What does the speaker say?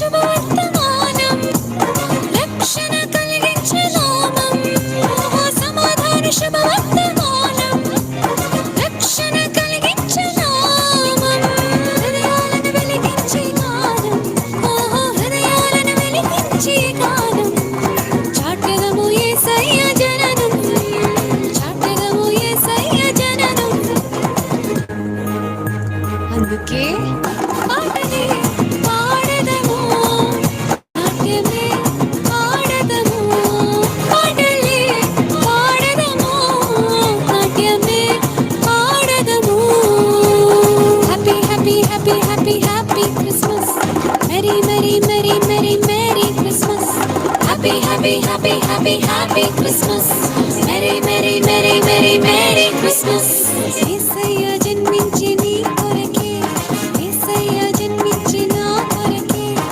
శుభవర్తమానం రక్షణ కలిగించే నామం సమాధాన శుభవర్తమానం రక్షణ కలిగించే నామం హృదయాలను వెలిగించే గానం హృదయాలను వెలిగించే గానం చాటెదము యేసయ్య జననం చాటెదము యేసయ్య జననం అందుకే పాటలే పాడదము నాట్యమే ఆడదము పాటలే పాడదము నాట్యమే ఆడదము happy happy happy happy happy Christmas merry merry merry merry merry Christmas happy happy happy happy happy Christmas merry merry merry merry merry Christmas యేసయ్య